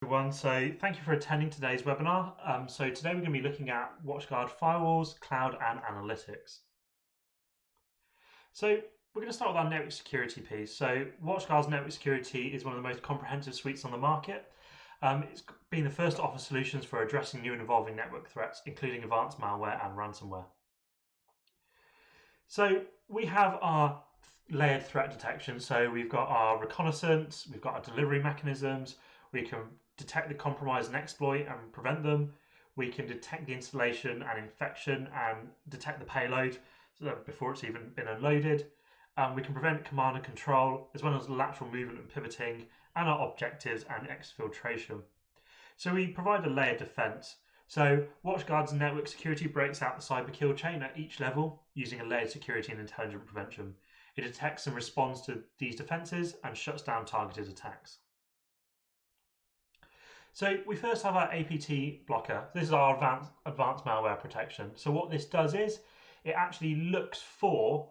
Everyone, so thank you for attending today's webinar. So today we're going to be looking at WatchGuard firewalls, cloud and analytics. So we're going to start with our network security piece. So WatchGuard's network security is one of the most comprehensive suites on the market. It's been the first to offer solutions for addressing new and evolving network threats, including advanced malware and ransomware. So we have our layered threat detection. So we've got our reconnaissance, we've got our delivery mechanisms, we can detect the compromise and exploit and prevent them. We can detect the installation and infection and detect the payload before it's even been unloaded. We can prevent command and control, as well as lateral movement and pivoting, and our objectives and exfiltration. So we provide a layered defense. So WatchGuard's network security breaks out the cyber kill chain at each level using a layered security and intelligent prevention. It detects and responds to these defenses and shuts down targeted attacks. So we first have our APT blocker. This is our advanced malware protection. So what this does is it actually looks for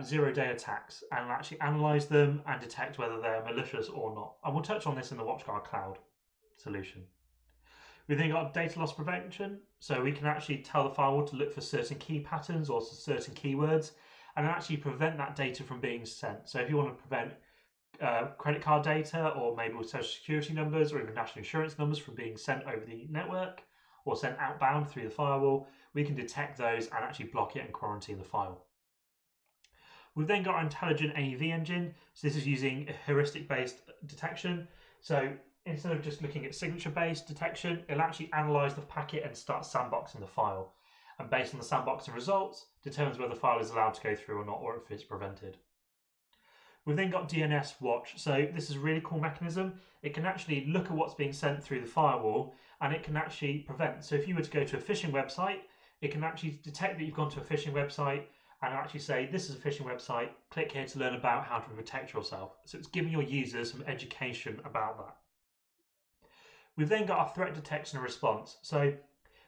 zero-day attacks and actually analyze them and detect whether they're malicious or not. And we'll touch on this in the WatchGuard Cloud solution. We've then got data loss prevention. So we can actually tell the firewall to look for certain key patterns or certain keywords and actually prevent that data from being sent. So if you want to prevent credit card data or maybe social security numbers or even national insurance numbers from being sent over the network or sent outbound through the firewall, we can detect those and actually block it and quarantine the file. We've then got our intelligent AEV engine. So this is using a heuristic-based detection. So instead of just looking at signature-based detection, it'll actually analyze the packet and start sandboxing the file. And based on the sandboxing results, determines whether the file is allowed to go through or not, or if it's prevented. We've then got DNS Watch. So this is a really cool mechanism. It can actually look at what's being sent through the firewall and it can actually prevent. So if you were to go to a phishing website, it can actually detect that you've gone to a phishing website and actually say, this is a phishing website, click here to learn about how to protect yourself. So it's giving your users some education about that. We've then got our threat detection and response. So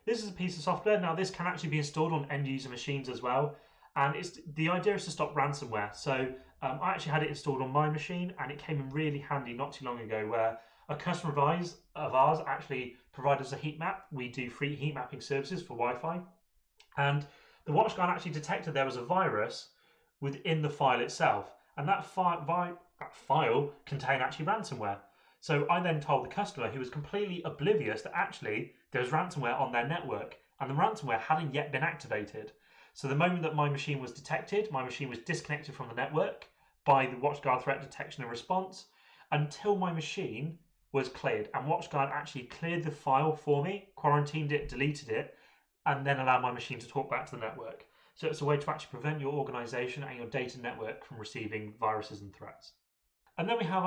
this is a piece of software. Now this can actually be installed on end user machines as well. And the idea is to stop ransomware. So I actually had it installed on my machine and it came in really handy not too long ago where a customer of ours actually provided us a heat map. We do free heat mapping services for Wi-Fi. And the WatchGuard actually detected there was a virus within the file itself. And that file contained actually ransomware. So I then told the customer, who was completely oblivious, that actually there was ransomware on their network and the ransomware hadn't yet been activated. So the moment that my machine was detected, my machine was disconnected from the network by the WatchGuard threat detection and response until my machine was cleared. And WatchGuard actually cleared the file for me, quarantined it, deleted it, and then allowed my machine to talk back to the network. So it's a way to actually prevent your organization and your data network from receiving viruses and threats. And then we have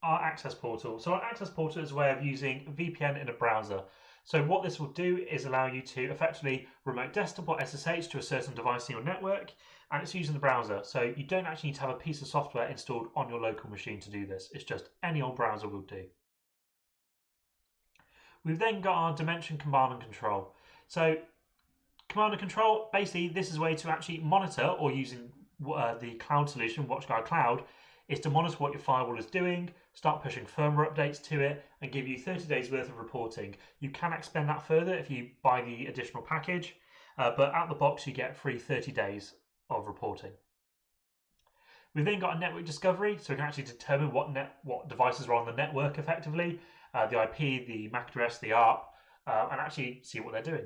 our access portal. So our access portal is a way of using VPN in a browser. So what this will do is allow you to effectively remote desktop or SSH to a certain device in your network, and it's using the browser. So you don't actually need to have a piece of software installed on your local machine to do this. It's just any old browser will do. We've then got our dimension command and control. So command and control, basically this is a way to actually monitor, or using the cloud solution, WatchGuard Cloud, is to monitor what your firewall is doing, start pushing firmware updates to it, and give you 30 days worth of reporting. You can expand that further if you buy the additional package, but out the box you get free 30 days of reporting. We've then got a network discovery, so we can actually determine what devices are on the network effectively, the IP, the MAC address, the ARP, and actually see what they're doing.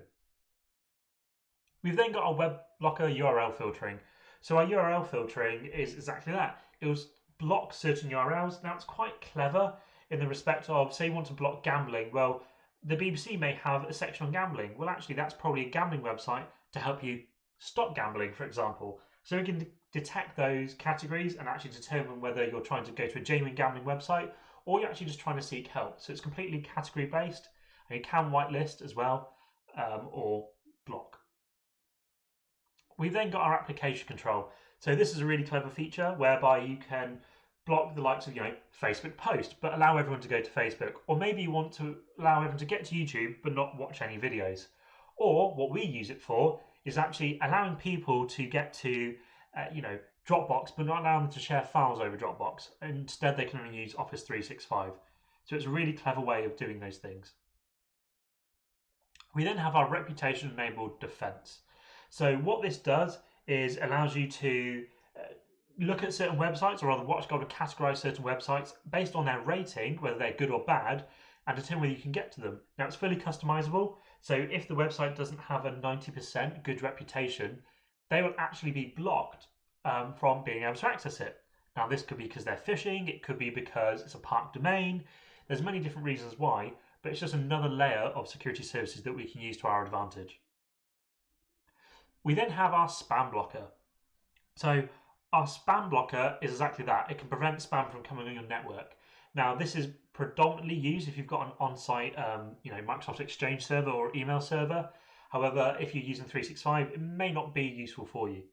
We've then got our web blocker URL filtering. So our URL filtering is exactly that. It will block certain URLs. Now it's quite clever in the respect of, say you want to block gambling. Well, the BBC may have a section on gambling. Well, actually that's probably a gambling website to help you stop gambling, for example. So we can detect those categories and actually determine whether you're trying to go to a genuine gambling website or you're actually just trying to seek help. So it's completely category based, and you can whitelist as well, or block. We've then got our application control. So this is a really clever feature whereby you can block the likes of Facebook post, but allow everyone to go to Facebook. Or maybe you want to allow everyone to get to YouTube but not watch any videos. Or what we use it for is actually allowing people to get to Dropbox, but not allowing them to share files over Dropbox. Instead, they can only use Office 365. So it's a really clever way of doing those things. We then have our reputation enabled defense. So what this does is allows you to look at certain websites, or rather WatchGuard will categorize certain websites based on their rating, whether they're good or bad, and determine whether you can get to them. Now it's fully customizable, so if the website doesn't have a 90% good reputation, they will actually be blocked from being able to access it. Now this could be because they're phishing, it could be because it's a parked domain. There's many different reasons why, but it's just another layer of security services that we can use to our advantage. We then have our spam blocker. So our spam blocker is exactly that. It can prevent spam from coming on your network. Now this is predominantly used if you've got an on-site Microsoft Exchange server or email server. However, if you're using 365, it may not be useful for you.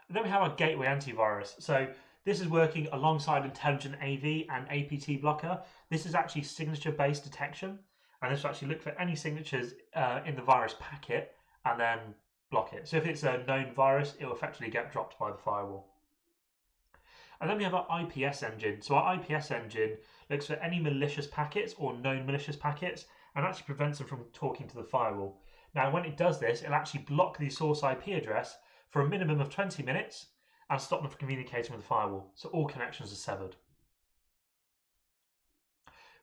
And then we have our gateway antivirus. So this is working alongside Intelligent AV and APT blocker. This is actually signature-based detection, and this will actually look for any signatures in the virus packet and then block it. So if it's a known virus, it will effectively get dropped by the firewall. And then we have our IPS engine. So our IPS engine looks for any malicious packets or known malicious packets and actually prevents them from talking to the firewall. Now, when it does this, it'll actually block the source IP address for a minimum of 20 minutes and stop them from communicating with the firewall. So all connections are severed.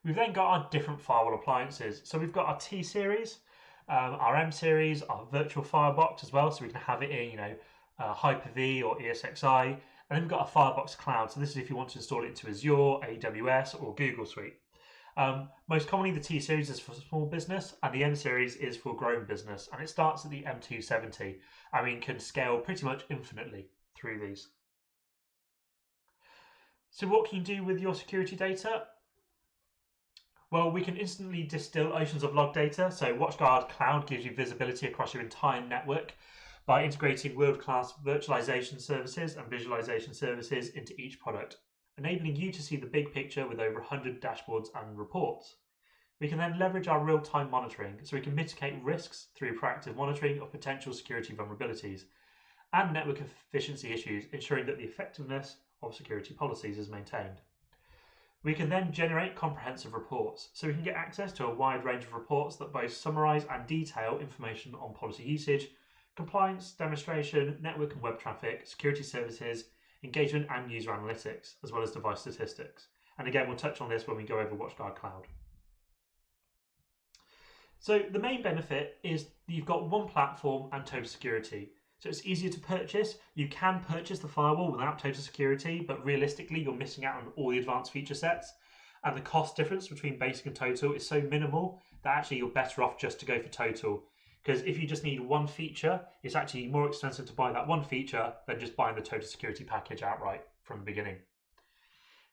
We've then got our different firewall appliances. So we've got our T series, our M series, our virtual firebox as well. So we can have it in, Hyper-V or ESXi. And then we've got a Firebox Cloud. So this is if you want to install it into Azure, AWS, or Google Suite. Most commonly, the T series is for small business, and the M series is for growing business. And it starts at the M270. Can scale pretty much infinitely through these. So what can you do with your security data? Well, we can instantly distill oceans of log data. So WatchGuard Cloud gives you visibility across your entire network by integrating world-class virtualization services and visualization services into each product, enabling you to see the big picture with over 100 dashboards and reports. We can then leverage our real-time monitoring, so we can mitigate risks through proactive monitoring of potential security vulnerabilities and network efficiency issues, ensuring that the effectiveness of security policies is maintained. We can then generate comprehensive reports, so we can get access to a wide range of reports that both summarize and detail information on policy usage, compliance, demonstration, network and web traffic, security services, engagement and user analytics, as well as device statistics. And again, we'll touch on this when we go over WatchGuard Cloud. So the main benefit is you've got one platform and total security. So it's easier to purchase. You can purchase the firewall without total security, but realistically, you're missing out on all the advanced feature sets. And the cost difference between basic and total is so minimal that actually you're better off just to go for total. Because if you just need one feature, it's actually more expensive to buy that one feature than just buying the total security package outright from the beginning.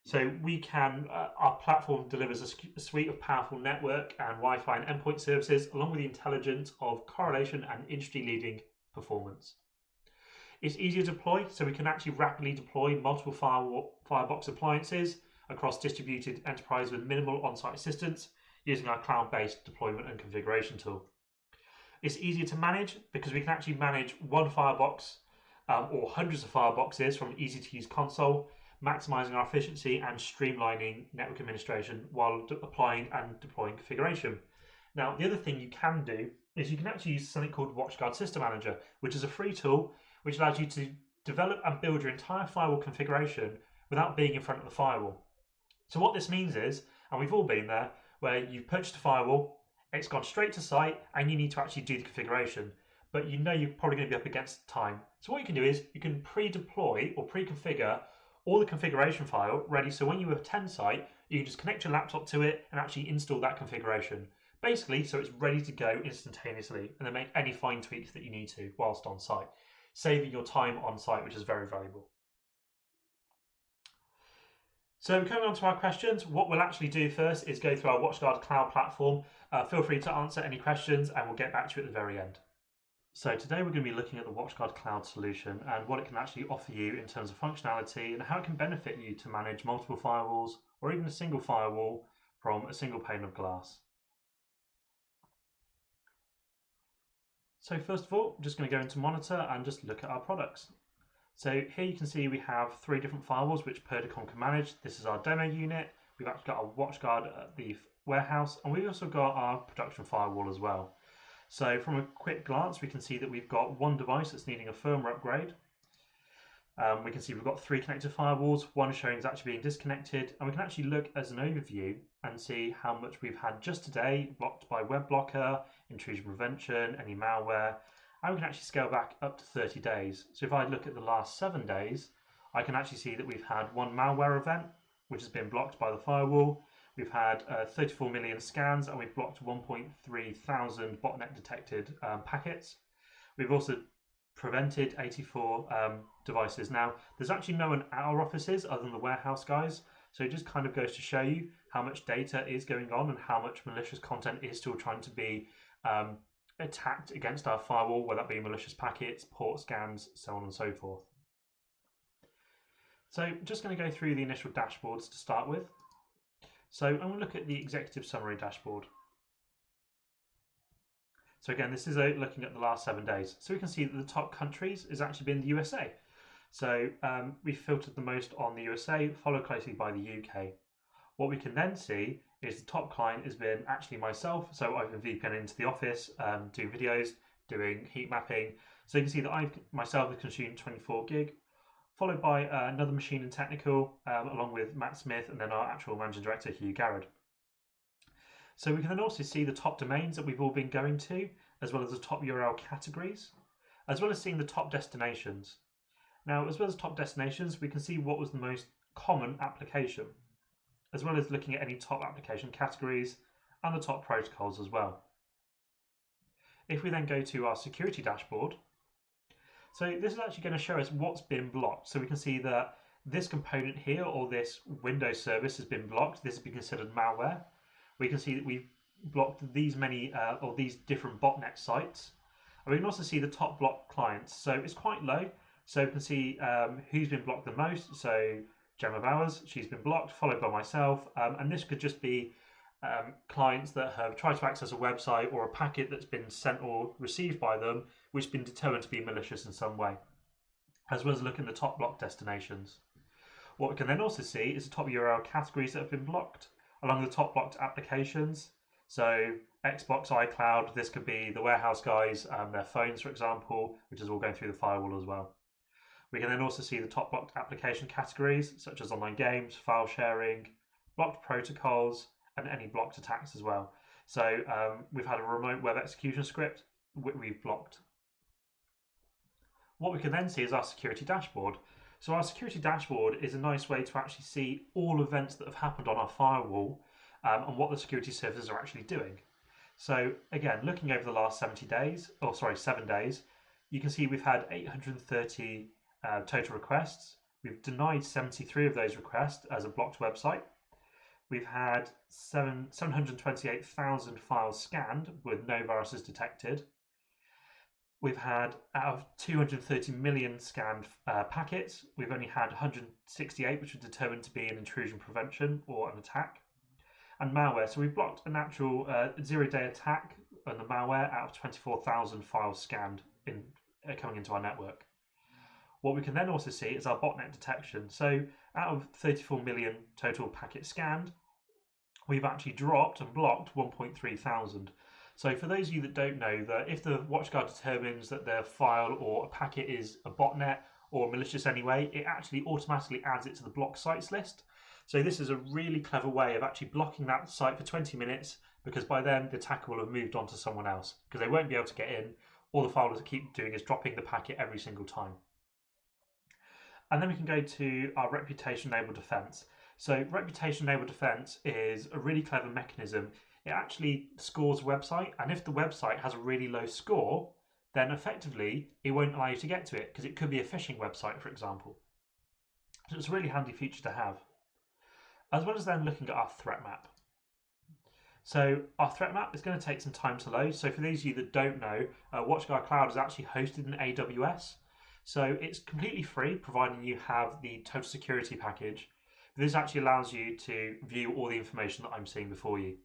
So we can, our platform delivers a suite of powerful network and Wi-Fi and endpoint services, along with the intelligence of correlation and industry-leading performance. It's easier to deploy, so we can actually rapidly deploy multiple Firebox appliances across distributed enterprise with minimal on-site assistance using our cloud-based deployment and configuration tool. It's easier to manage because we can actually manage one Firebox or hundreds of Fireboxes from an easy-to-use console, maximizing our efficiency and streamlining network administration while applying and deploying configuration. Now, the other thing you can do is you can actually use something called WatchGuard System Manager, which is a free tool which allows you to develop and build your entire firewall configuration without being in front of the firewall. So what this means is, and we've all been there, where you've purchased a firewall, it's gone straight to site, and you need to actually do the configuration, but you know you're probably going to be up against time. So what you can do is you can pre-deploy or pre-configure all the configuration file ready, so when you attend site, you can just connect your laptop to it and actually install that configuration. Basically, so it's ready to go instantaneously, and then make any fine tweaks that you need to whilst on site, saving your time on site, which is very valuable. So coming on to our questions, what we'll actually do first is go through our WatchGuard Cloud platform. Feel free to answer any questions and we'll get back to you at the very end. So today we're going to be looking at the WatchGuard Cloud solution and what it can actually offer you in terms of functionality and how it can benefit you to manage multiple firewalls or even a single firewall from a single pane of glass. So first of all, I'm just going to go into Monitor and just look at our products. So here you can see we have 3 different firewalls which Purdicom can manage. This is our demo unit, We've actually got a WatchGuard at the warehouse, and we've also got our production firewall as well. So from a quick glance, we can see that we've got one device that's needing a firmware upgrade. We can see we've got 3 connected firewalls, one showing is actually being disconnected, and we can actually look as an overview and see how much we've had just today blocked by web blocker, intrusion prevention, any malware, and we can actually scale back up to 30 days. So if I look at the last 7 days, I can actually see that we've had one malware event, which has been blocked by the firewall. We've had 34 million scans, and we've blocked 1.3 thousand botnet detected packets. We've also prevented 84 devices. Now, there's actually no one at our offices other than the warehouse guys, so it just kind of goes to show you how much data is going on and how much malicious content is still trying to be attacked against our firewall, whether that be malicious packets, port scans, so on and so forth. So I'm just going to go through the initial dashboards to start with. So I'm going to look at the executive summary dashboard. So again, this is looking at the last 7 days. So we can see that the top countries has actually been the USA. So we filtered the most on the USA, followed closely by the UK. What we can then see is the top client has been actually myself. So I've been VPN into the office, doing videos, doing heat mapping. So you can see that I myself have consumed 24 gig, followed by another machine in technical, along with Matt Smith, and then our actual managing director, Hugh Garrett. So we can then also see the top domains that we've all been going to, as well as the top URL categories, as well as seeing the top destinations. Now, as well as top destinations, we can see what was the most common application, as well as looking at any top application categories and the top protocols as well. If we then go to our security dashboard, so this is actually going to show us what's been blocked. So we can see that this component here, or this Windows service, has been blocked. This has been considered malware. We can see that we've blocked these many or these different botnet sites. And we can also see the top blocked clients. So it's quite low. So we can see who's been blocked the most. So Gemma Bowers, she's been blocked, followed by myself. And this could just be clients that have tried to access a website or a packet that's been sent or received by them, which has been determined to be malicious in some way, as well as looking at the top blocked destinations. What we can then also see is the top URL categories that have been blocked, along the top blocked applications. So Xbox, iCloud, this could be the warehouse guys, their phones, for example, which is all going through the firewall as well. We can then also see the top blocked application categories, such as online games, file sharing, blocked protocols, and any blocked attacks as well. So we've had a remote web execution script we've blocked. What we can then see is our security dashboard. So our security dashboard is a nice way to actually see all events that have happened on our firewall and what the security services are actually doing. So again, looking over the last 7 days, you can see we've had 830 total requests. We've denied 73 of those requests as a blocked website. We've had 728,000 files scanned with no viruses detected. We've had, out of 230 million scanned packets, we've only had 168 which were determined to be an intrusion prevention or an attack. And malware, so we've blocked an actual 0-day attack on the malware out of 24,000 files scanned coming into our network. What we can then also see is our botnet detection. So out of 34 million total packets scanned, we've actually dropped and blocked 1.3 thousand. So for those of you that don't know, that if the WatchGuard determines that their file or a packet is a botnet or malicious anyway, it actually automatically adds it to the blocked sites list. So this is a really clever way of actually blocking that site for 20 minutes, because by then the attacker will have moved on to someone else, because they won't be able to get in. All the file will keep doing is dropping the packet every single time. And then we can go to our reputation-enabled defense. So reputation-enabled defense is a really clever mechanism. It actually scores a website, and if the website has a really low score, then effectively it won't allow you to get to it, because it could be a phishing website, for example. So it's a really handy feature to have. As well as then looking at our threat map. So our threat map is going to take some time to load. So for those of you that don't know, WatchGuard Cloud is actually hosted in AWS. So it's completely free, providing you have the total security package. But this actually allows you to view all the information that I'm seeing before you.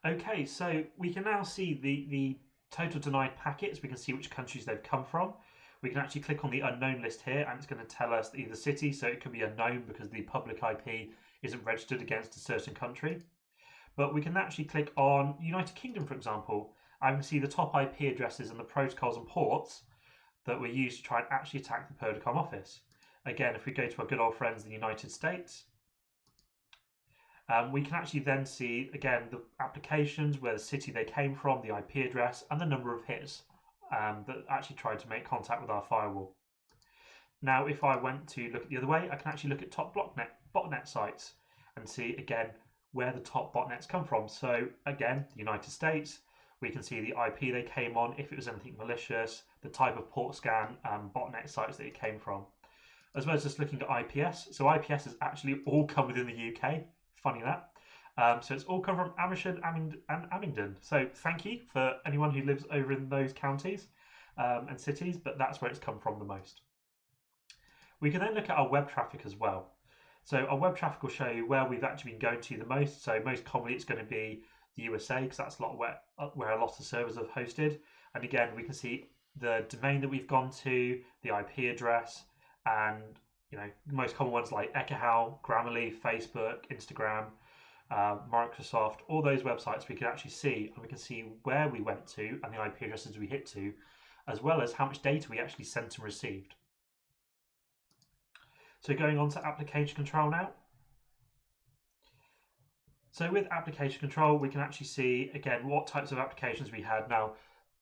Okay, so we can now see the total denied packets. We can see which countries they've come from. We can actually click on the unknown list here, and it's going to tell us either city, so it could be unknown because the public IP isn't registered against a certain country. But we can actually click on United Kingdom, for example, and we can see the top IP addresses and the protocols and ports that were used to try and actually attack the Purdicom office. Again, if we go to our good old friends in the United States, we can actually then see, again, the applications, where the city they came from, the IP address, and the number of hits that actually tried to make contact with our firewall. Now, if I went to look at the other way, I can actually look at top botnet sites and see, again, where the top botnets come from. So, again, the United States, we can see the IP they came on, if it was anything malicious, the type of port scan botnet sites that it came from, as well as just looking at IPS. So IPS has actually all come within the UK. Funny that. So it's all come from Amersham and Abingdon. So thank you for anyone who lives over in those counties and cities, but that's where it's come from the most. We can then look at our web traffic as well. So our web traffic will show you where we've actually been going to the most. So most commonly it's going to be the USA, because that's a lot where a lot of servers have hosted. And again, we can see the domain that we've gone to, the IP address, and most common ones like Ekahau, Grammarly, Facebook, Instagram, Microsoft, all those websites we can actually see, and we can see where we went to and the IP addresses we hit to, as well as how much data we actually sent and received. So going on to application control now. So with application control, we can actually see, again, what types of applications we had. Now,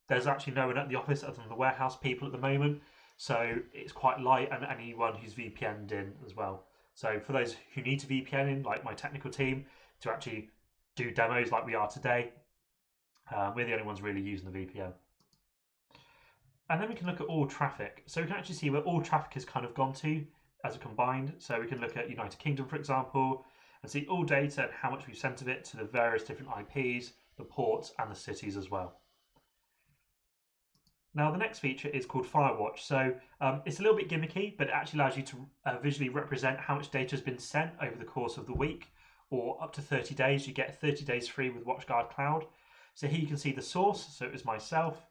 there's actually no one at the office other than the warehouse people at the moment, so it's quite light, and anyone who's VPN'd in as well. So for those who need to VPN in, like my technical team, to actually do demos like we are today, we're the only ones really using the VPN. And then we can look at all traffic. So we can actually see where all traffic has kind of gone to as a combined. So we can look at United Kingdom, for example, and see all data and how much we've sent of it to the various different IPs, the ports, and the cities as well. Now, the next feature is called Firewatch. So it's a little bit gimmicky, but it actually allows you to visually represent how much data has been sent over the course of the week, or up to 30 days. You get 30 days free with WatchGuard Cloud. So here you can see the source, so it was myself.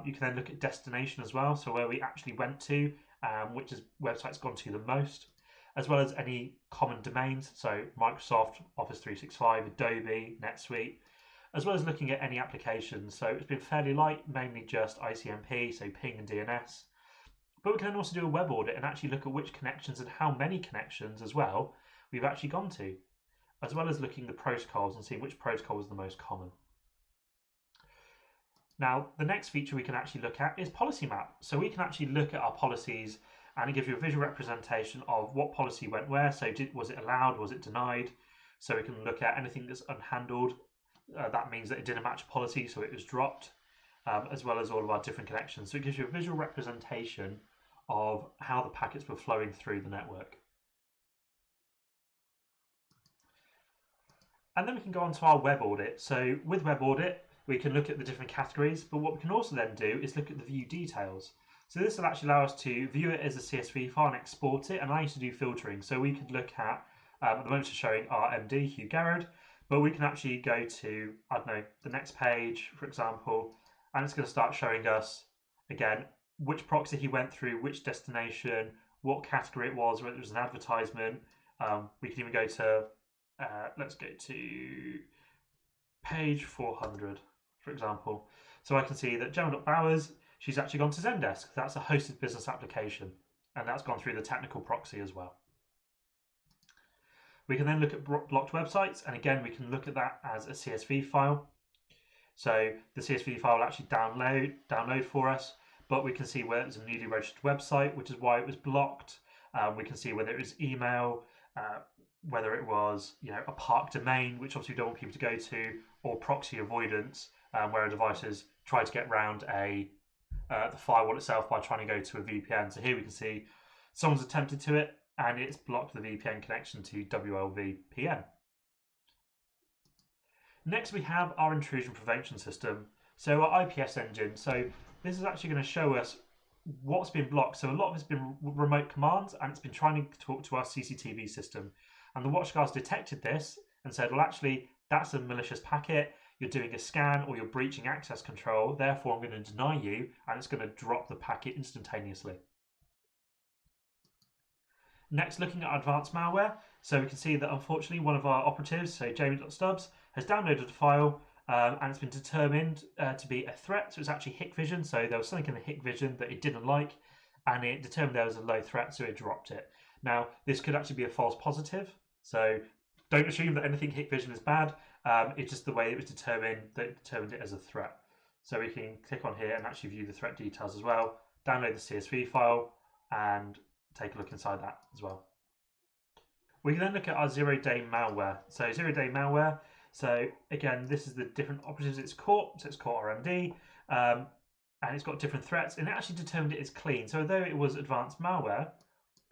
You can then look at destination as well, so where we actually went to, which is websites gone to the most, as well as any common domains, so Microsoft, Office 365, Adobe, NetSuite, as well as looking at any applications. So it's been fairly light, mainly just ICMP, so ping and DNS. But we can also do a web audit and actually look at which connections and how many connections as well we've actually gone to, as well as looking at the protocols and seeing which protocol was the most common. Now, the next feature we can actually look at is policy map. So we can actually look at our policies, and it gives you a visual representation of what policy went where. So was it allowed, was it denied? So we can look at anything that's unhandled. That means that it didn't match policy, so it was dropped, as well as all of our different connections. So it gives you a visual representation of how the packets were flowing through the network. And then we can go on to our web audit. So with web audit, we can look at the different categories, but what we can also then do is look at the view details. So this will actually allow us to view it as a CSV file and export it, and allow you to do filtering. So we could look at the moment it's showing our MD, Hugh Garrard, but we can actually go to, I don't know, the next page, for example, and it's going to start showing us, again, which proxy he went through, which destination, what category it was, whether it was an advertisement. We can even go to, let's go to page 400, for example. So I can see that Gemma.Bowers, she's actually gone to Zendesk. That's a hosted business application, and that's gone through the technical proxy as well. We can then look at blocked websites, and again, we can look at that as a CSV file. So the CSV file will actually download for us, but we can see where it's a newly registered website, which is why it was blocked. We can see whether it was email, whether it was a park domain, which obviously we don't want people to go to, or proxy avoidance, where a device has tried to get around the firewall itself by trying to go to a VPN. So here we can see someone's attempted to it, and it's blocked the VPN connection to WLVPN. Next, we have our intrusion prevention system, so our IPS engine. So this is actually going to show us what's been blocked. So a lot of it's been remote commands, and it's been trying to talk to our CCTV system. And the WatchGuards detected this and said, well, actually, that's a malicious packet. You're doing a scan or you're breaching access control. Therefore, I'm going to deny you, and it's going to drop the packet instantaneously. Next, looking at advanced malware, so we can see that unfortunately one of our operatives, so Jamie.Stubbs, has downloaded a file and it's been determined to be a threat. So it's actually Hikvision, so there was something in the Hikvision that it didn't like, and it determined there was a low threat, so it dropped it. Now, this could actually be a false positive, so don't assume that anything Hikvision is bad. It's just the way it was determined that it determined it as a threat. So we can click on here and actually view the threat details as well, download the CSV file, and take a look inside that as well. We can then look at our zero-day malware. So zero-day malware, so again, this is the different operatives it's caught. So it's caught RMD, and it's got different threats, and it actually determined it is clean. So although it was advanced malware,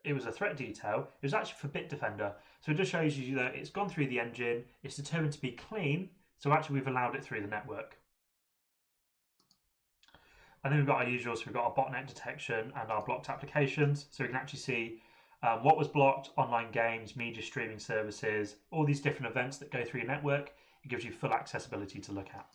it was a threat detail, it was actually for Bitdefender. So it just shows you that it's gone through the engine, it's determined to be clean, so actually we've allowed it through the network. And then we've got our usual, so we've got our botnet detection and our blocked applications. So we can actually see what was blocked, online games, media streaming services, all these different events that go through your network. It gives you full accessibility to look at,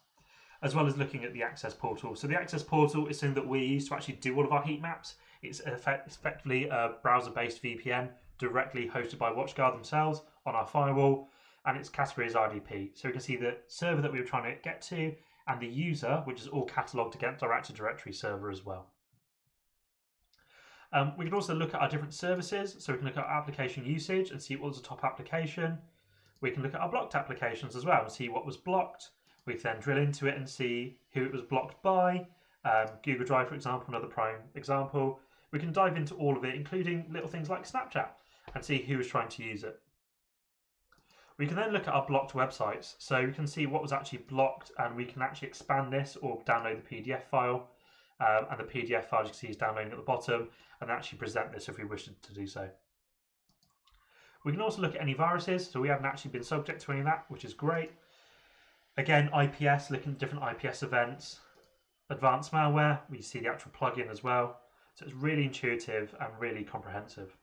as well as looking at the access portal. So the access portal is something that we use to actually do all of our heat maps. It's effectively a browser-based VPN directly hosted by WatchGuard themselves on our firewall, and its category is RDP. So we can see the server that we were trying to get to, and the user, which is all catalogued against our Active Directory server as well. We can also look at our different services, so we can look at our application usage and see what was the top application. We can look at our blocked applications as well and see what was blocked. We can then drill into it and see who it was blocked by. Google Drive, for example, another prime example. We can dive into all of it, including little things like Snapchat, and see who was trying to use it. We can then look at our blocked websites, so we can see what was actually blocked, and we can actually expand this or download the PDF file. And the PDF file, you can see, is downloading at the bottom, and actually present this if we wish to do so. We can also look at any viruses, so we haven't actually been subject to any of that, which is great. Again, IPS, looking at different IPS events. Advanced malware, we see the actual plugin as well. So it's really intuitive and really comprehensive.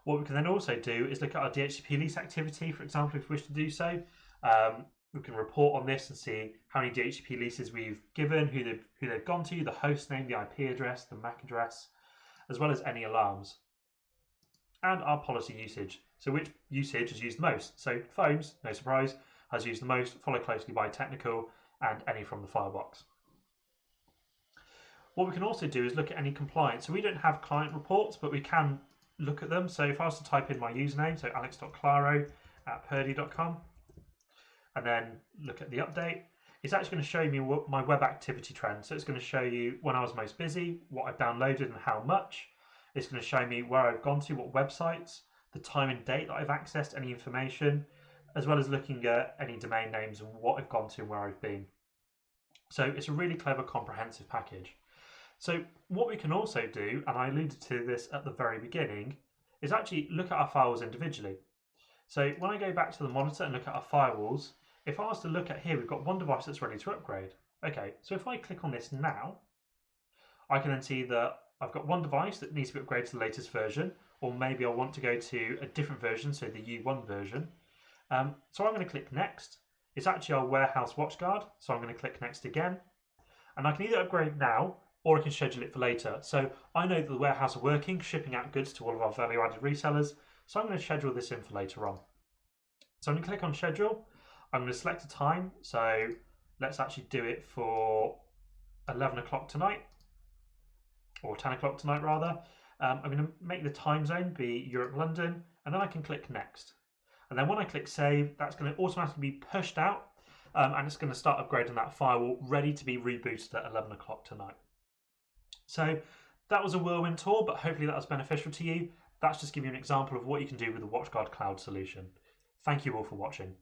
What we can then also do is look at our DHCP lease activity, for example, if we wish to do so. We can report on this and see how many DHCP leases we've given, who they've gone to, the host name, the IP address, the MAC address, as well as any alarms. And our policy usage, so which usage is used most. So phones, no surprise, has used the most, followed closely by technical and any from the firebox. What we can also do is look at any compliance. So we don't have client reports, but we can look at them. So if I was to type in my username, so alex.claro@purdy.com, and then look at the update, it's actually going to show me what my web activity trend. So it's going to show you when I was most busy, what I've downloaded and how much. It's going to show me where I've gone to, what websites, the time and date that I've accessed any information, as well as looking at any domain names and what I've gone to and where I've been. So it's a really clever, comprehensive package. So what we can also do, and I alluded to this at the very beginning, is actually look at our firewalls individually. So when I go back to the monitor and look at our firewalls, if I was to look at here, we've got one device that's ready to upgrade. Okay, so if I click on this now, I can then see that I've got one device that needs to be upgraded to the latest version, or maybe I want to go to a different version, so the U1 version. So I'm going to click next. It's actually our warehouse WatchGuard, so I'm going to click next again. And I can either upgrade now, or I can schedule it for later. So I know that the warehouse are working, shipping out goods to all of our value-added resellers, so I'm going to schedule this in for later on. So I'm going to click on schedule. I'm going to select a time, so let's actually do it for 11 o'clock tonight, or 10 o'clock tonight rather. I'm going to make the time zone be Europe, London, and then I can click next. And then when I click save, that's going to automatically be pushed out, and it's going to start upgrading that firewall, ready to be rebooted at 11 o'clock tonight. So that was a whirlwind tour, but hopefully that was beneficial to you. That's just giving you an example of what you can do with the WatchGuard Cloud solution. Thank you all for watching.